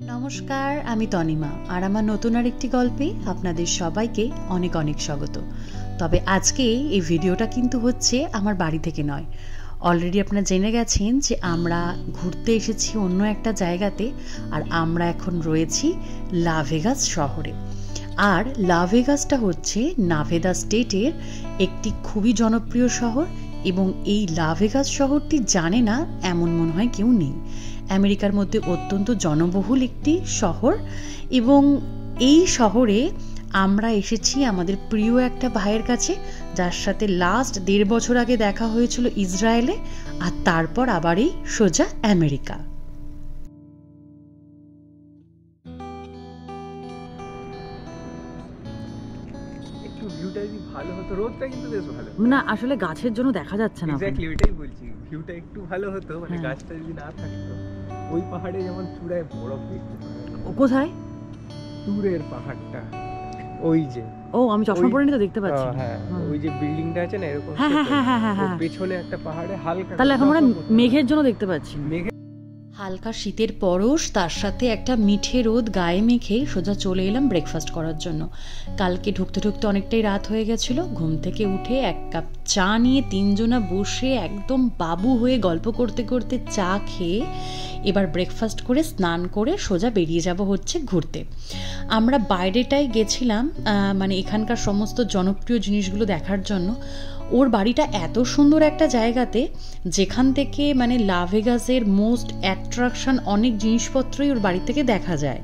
নমস্কার, আমি তনিমা আর আমার নতুন আরেকটি গল্পে আপনাদের সবাইকে অনেক অনেক স্বাগত। তবে আজকে এই ভিডিওটা কিন্তু হচ্ছে আমার বাড়ি থেকে নয়। অলরেডি আপনারা জেনে গেছেন যে আমরা ঘুরতে এসেছি অন্য একটা জায়গাতে, আর আমরা এখন রয়েছি লা ভেগাস শহরে। আর লা ভেগাসটা হচ্ছে নাভেদা স্টেটের একটি খুবই জনপ্রিয় শহর, এবং এই লা ভেগাস শহরটি জানে না এমন মনে হয় কেউ নেই। আমেরিকার মধ্যে অত্যন্ত জনবহুল একটি শহর, এবং এই শহরে আমরা এসেছি আমাদের প্রিয় একটা ভাইয়ের কাছে, যার সাথে লাস্ট 1.5 বছর আগে দেখা হয়েছিল ইসরায়েলে, আর তারপর আবার এই সোজা আমেরিকা। ভালো হতো, রোদটা কিন্তু বেশ ভালো না, আসলে গাছের জন্য দেখা যাচ্ছে না। এক্স্যাক্টলি ওইটাই বলছি, ভিউটা একটু ভালো হতো, মানে গাছটা যদি না থাকতো। ওই পাহাড়ে যেমন চূড়ায় বরফ দেখতে পাওয়া। ও কোথায়? দূরের পাহাড়টা, ওই যে। ও, আমি চশমা পরে নি তো দেখতে পাচ্ছি। হ্যাঁ, ওই যে বিল্ডিংটা আছে না এরকম, হ্যাঁ, পেছনে একটা পাহাড়ে হালকা, তাহলে এখন আমরা মেঘের জন্য দেখতে পাচ্ছি। হালকা শীতের পরশ, তার সাথে একটা মিঠে রোদ গায়ে মেখে সোজা চলে এলাম ব্রেকফাস্ট করার জন্য। কালকে ঢুকতে ঢুকতে অনেকটাই রাত হয়ে গেছিলো। ঘুম থেকে উঠে 1 কাপ চা নিয়ে 3 জনা বসে একদম বাবু হয়ে গল্প করতে করতে চা খেয়ে এবার ব্রেকফাস্ট করে স্নান করে সোজা বেরিয়ে যাব হচ্ছে ঘুরতে। আমরা বাইরেটাই গেছিলাম, মানে এখানকার সমস্ত জনপ্রিয় জিনিসগুলো দেখার জন্য। ওর বাড়িটা এত সুন্দর একটা জায়গাতে, যেখান থেকে মানে লা ভেগাসের মোস্ট অ্যাট্রাকশন অনেক জিনিসপত্রই ওর বাড়ি থেকে দেখা যায়।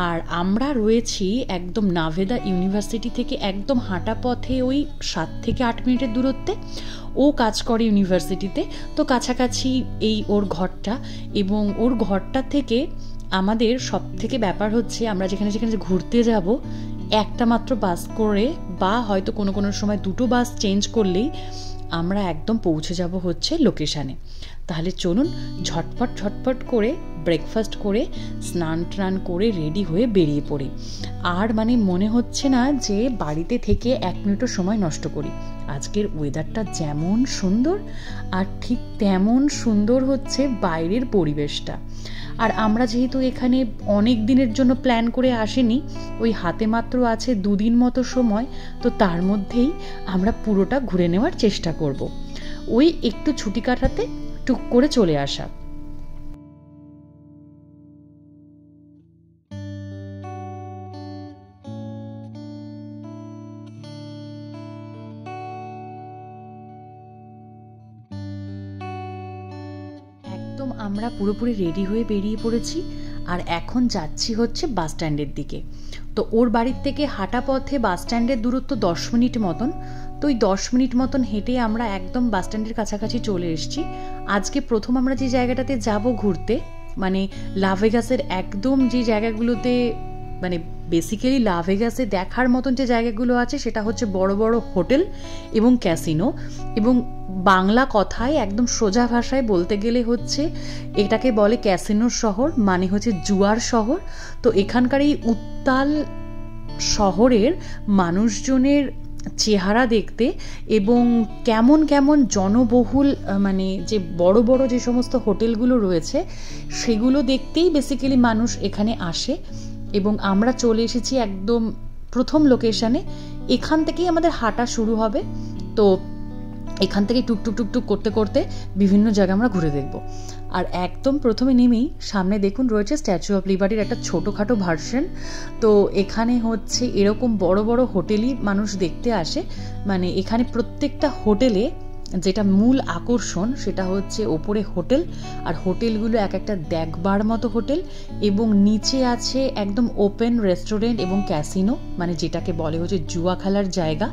আর আমরা রয়েছি একদম নাভেদা ইউনিভার্সিটি থেকে একদম হাঁটা পথে, ওই 7 থেকে 8 মিনিটের দূরত্বে। ও কাজ করে ইউনিভার্সিটিতে, তো কাছাকাছি এই ওর ঘরটা। এবং ওর ঘরটা থেকে আমাদের সব থেকে ব্যাপার হচ্ছে, আমরা যেখানে যেখানে ঘুরতে যাব একটা মাত্র বাস করে, বা হয়তো কোনো কোনো সময় 2টো বাস চেঞ্জ করলেই আমরা একদম পৌঁছে যাব হচ্ছে লোকেশানে। তাহলে চলুন ঝটপট করে ব্রেকফাস্ট করে স্নান টান করে রেডি হয়ে বেরিয়ে পড়ি। আর মানে মনে হচ্ছে না যে বাড়িতে থেকে 1 মিনিটও সময় নষ্ট করি। আজকের ওয়েদারটা যেমন সুন্দর, আর ঠিক তেমন সুন্দর হচ্ছে বাইরের পরিবেশটা। আর আমরা যেহেতু এখানে অনেক দিনের জন্য প্ল্যান করে আসিনি, ওই হাতে মাত্র আছে 2 দিন মতো সময়, তো তার মধ্যেই আমরা পুরোটা ঘুরে নেওয়ার চেষ্টা করব। ওই একটু ছুটি কাটাতে টুক করে চলে আসা। একদম আমরা পুরোপুরি রেডি হয়ে বেরিয়ে পড়েছি, আর এখন যাচ্ছি হচ্ছে বাস স্ট্যান্ডের দিকে। তো ওর বাড়ির থেকে হাঁটা পথে বাস স্ট্যান্ডের দূরত্ব 10 মিনিট মতন। তো ওই 10 মিনিট মতন হেঁটে আমরা একদম বাস স্ট্যান্ডের কাছাকাছি চলে এসেছি। আজকে প্রথম আমরা যে জায়গাটাতে যাব ঘুরতে, মানে লা ভেগাসের একদম যে জায়গাগুলোতে, মানে বেসিক্যালি লা ভেগাসে দেখার মতন যে জায়গাগুলো আছে, সেটা হচ্ছে বড় বড় হোটেল এবং ক্যাসিনো। এবং বাংলা কথায় একদম সোজা ভাষায় বলতে গেলে হচ্ছে এটাকে বলে ক্যাসিনোর শহর, মানে হচ্ছে জুয়ার শহর। তো এখানকার এই উত্তাল শহরের মানুষজনের চেহারা দেখতে, এবং কেমন কেমন জনবহুল, মানে যে বড় বড় যে সমস্ত হোটেলগুলো রয়েছে সেগুলো দেখতেই বেসিক্যালি মানুষ এখানে আসে। এবং আমরা চলে এসেছি একদম প্রথম লোকেশানে। এখান থেকেই আমাদের হাঁটা শুরু হবে। তো এখান থেকে টুকটুক করতে করতে বিভিন্ন জায়গা আমরা ঘুরে দেখব। আর একদম প্রথমে নেমেই সামনে দেখুন রয়েছে স্ট্যাচু অফ লিবার্টির একটা ছোটোখাটো ভার্সন। তো এখানে হচ্ছে এরকম বড় বড় হোটেলই মানুষ দেখতে আসে। মানে এখানে প্রত্যেকটা হোটেলে যেটা মূল আকর্ষণ সেটা হচ্ছে ওপরে হোটেল, আর হোটেলগুলো এক একটা দেখবার মতো হোটেল, এবং নিচে আছে একদম ওপেন রেস্টুরেন্ট এবং ক্যাসিনো, মানে যেটাকে বলে হচ্ছে জুয়া খেলার জায়গা।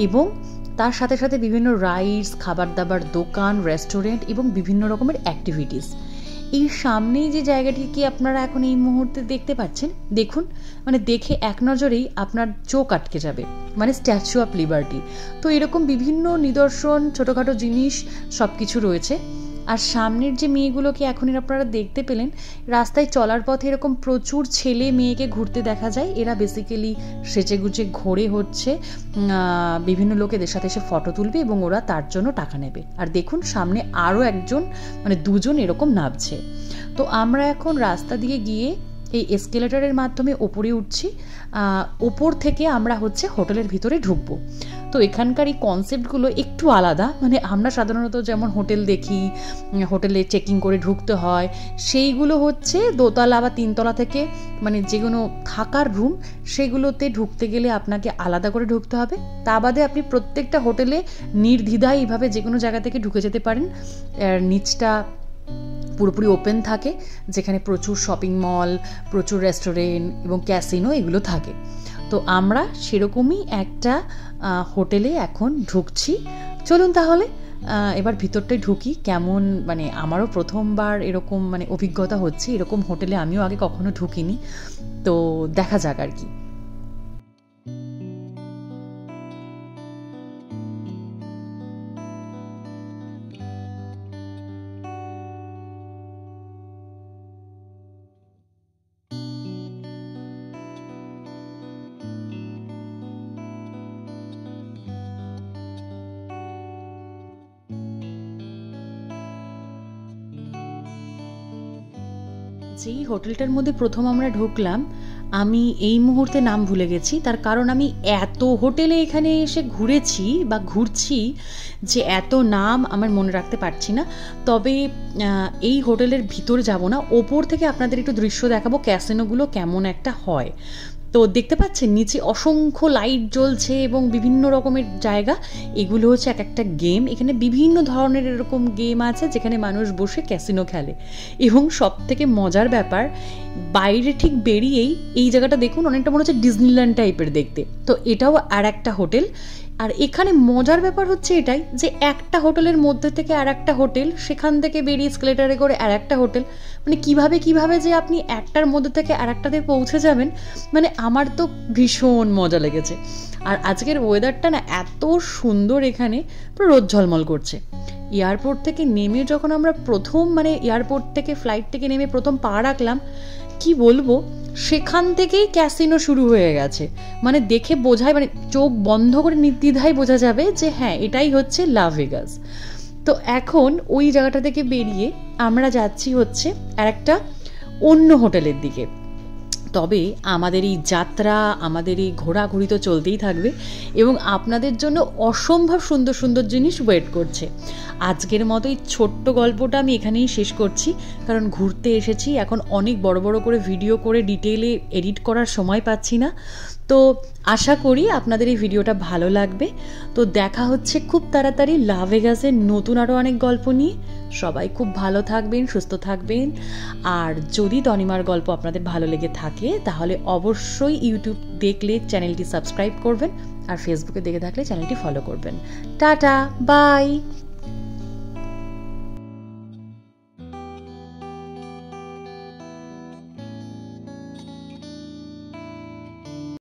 এবং তার সাথে সাথে বিভিন্ন রাইডস, খাবার দাবার দোকান, রেস্টুরেন্ট এবং বিভিন্ন রকমের অ্যাক্টিভিটিস। এই সামনেই যে জায়গাটিকে আপনারা এখন এই মুহূর্তে দেখতে পাচ্ছেন, দেখুন, মানে দেখে এক নজরেই আপনার চোখ আটকে যাবে, মানে স্ট্যাচু অফ লিবার্টি। তো এরকম বিভিন্ন নিদর্শন, ছোটোখাটো জিনিস সব কিছু রয়েছে। আর সামনের যে মেয়েগুলোকে এখন আপনারা দেখতে পেলেন, রাস্তায় চলার পথে এরকম প্রচুর ছেলে মেয়েকে ঘুরতে দেখা যায়। এরা বেসিক্যালি সেচেগুচে ঘোরে হচ্ছে বিভিন্ন লোকেদের সাথে এসে ফটো তুলবে এবং ওরা তার জন্য টাকা নেবে। আর দেখুন সামনে আরও একজন মানে দুজন এরকম নামছে। তো আমরা এখন রাস্তা দিয়ে গিয়ে এই এসকেলেটরের মাধ্যমে ওপরে উঠছি। ওপর থেকে আমরা হচ্ছে হোটেলের ভিতরে ঢুকবো। তো এখানকার এই কনসেপ্টগুলো একটু আলাদা, মানে আমরা সাধারণত যেমন হোটেল দেখি, হোটেলে চেকিং করে ঢুকতে হয়, সেইগুলো হচ্ছে দোতলা বা তিনতলা থেকে মানে যেগুলো থাকার রুম সেগুলোতে ঢুকতে গেলে আপনাকে আলাদা করে ঢুকতে হবে। তা বাদে আপনি প্রত্যেকটা হোটেলে নির্দ্বিধায় এইভাবে যে কোনো জায়গা থেকে ঢুকে যেতে পারেন। নিচটা পুরোপুরি ওপেন থাকে, যেখানে প্রচুর শপিং মল, প্রচুর রেস্টুরেন্ট এবং ক্যাসিনো এগুলো থাকে। তো আমরা সেরকমই একটা হোটেলে এখন ঢুকছি। চলুন তাহলে এবার ভিতরটায় ঢুকি। কেমন মানে আমারও প্রথমবার এরকম মানে অভিজ্ঞতা হচ্ছে, এরকম হোটেলে আমিও আগে কখনো ঢুকিনি। তো দেখা যাক আর কি। যেই হোটেলটার মধ্যে প্রথম আমরা ঢুকলাম, আমি এই মুহূর্তে নাম ভুলে গেছি। তার কারণ আমি এত হোটেলে এখানে এসে ঘুরেছি বা ঘুরছি যে এত নাম আমার মনে রাখতে পারছি না। তবে এই হোটেলের ভিতরে যাব না, ওপর থেকে আপনাদের একটু দৃশ্য দেখাবো ক্যাসিনোগুলো কেমন একটা হয়। তো দেখতে পাচ্ছেন নিচে অসংখ্য লাইট জ্বলছে এবং বিভিন্ন রকমের জায়গা। এগুলো হচ্ছে এক একটা গেম। এখানে বিভিন্ন ধরনের এরকম গেম আছে যেখানে মানুষ বসে ক্যাসিনো খেলে। এবং সব থেকে মজার ব্যাপার, বাইরে ঠিক বেরিয়েই এই জায়গাটা দেখুন, অনেকটা মনে হচ্ছে ডিজনিল্যান্ড টাইপের দেখতে। তো এটাও আর একটা হোটেল। আর এখানে মজার ব্যাপার হচ্ছে এটাই যে একটা হোটেলের মধ্যে থেকে আর একটা হোটেল, সেখান থেকে বেরিয়ে স্কেলেটারে করে আর একটা হোটেল, মানে কিভাবে যে আপনি একটার মধ্যে থেকে আর একটাতে পৌঁছে যাবেন, মানে আমার তো ভীষণ মজা লেগেছে। আর আজকের ওয়েদারটা না এত সুন্দর, এখানে পুরো রোদ ঝলমল করছে। এয়ারপোর্ট থেকে নেমে যখন আমরা প্রথম মানে এয়ারপোর্ট থেকে ফ্লাইট থেকে নেমে প্রথম পা রাখলাম, কি বলবো, সেখান থেকেই ক্যাসিনো শুরু হয়ে গেছে। মানে দেখে বোঝায়, মানে চোখ বন্ধ করে নির্দ্বিধায় বোঝা যাবে যে হ্যাঁ এটাই হচ্ছে লা ভেগাস। তো এখন ওই জায়গাটা থেকে বেরিয়ে আমরা যাচ্ছি হচ্ছে আর একটা অন্য হোটেলের দিকে। তবে আমাদের এই যাত্রা, আমাদের এই ঘোরাঘুরি তো চলতেই থাকবে এবং আপনাদের জন্য অসম্ভব সুন্দর সুন্দর জিনিস ওয়েট করছে। আজকের মতো এই ছোট্ট গল্পটা আমি এখানেই শেষ করছি, কারণ ঘুরতে এসেছি, এখন অনেক বড় বড় করে ভিডিও করে ডিটেইলে এডিট করার সময় পাচ্ছি না। তো আশা করি আপনাদের এই ভিডিওটা ভালো লাগবে। তো দেখা হচ্ছে খুব তাড়াতাড়ি লা ভেগাসের নতুন আরও অনেক গল্প নিয়ে। সবাই খুব ভালো থাকবেন, সুস্থ থাকবেন। আর যদি তনিমার গল্প আপনাদের ভালো লেগে থাকে তাহলে অবশ্যই ইউটিউব দেখলে চ্যানেলটি সাবস্ক্রাইব করবেন, আর ফেসবুকে দেখে থাকলে চ্যানেলটি ফলো করবেন। Tata, by.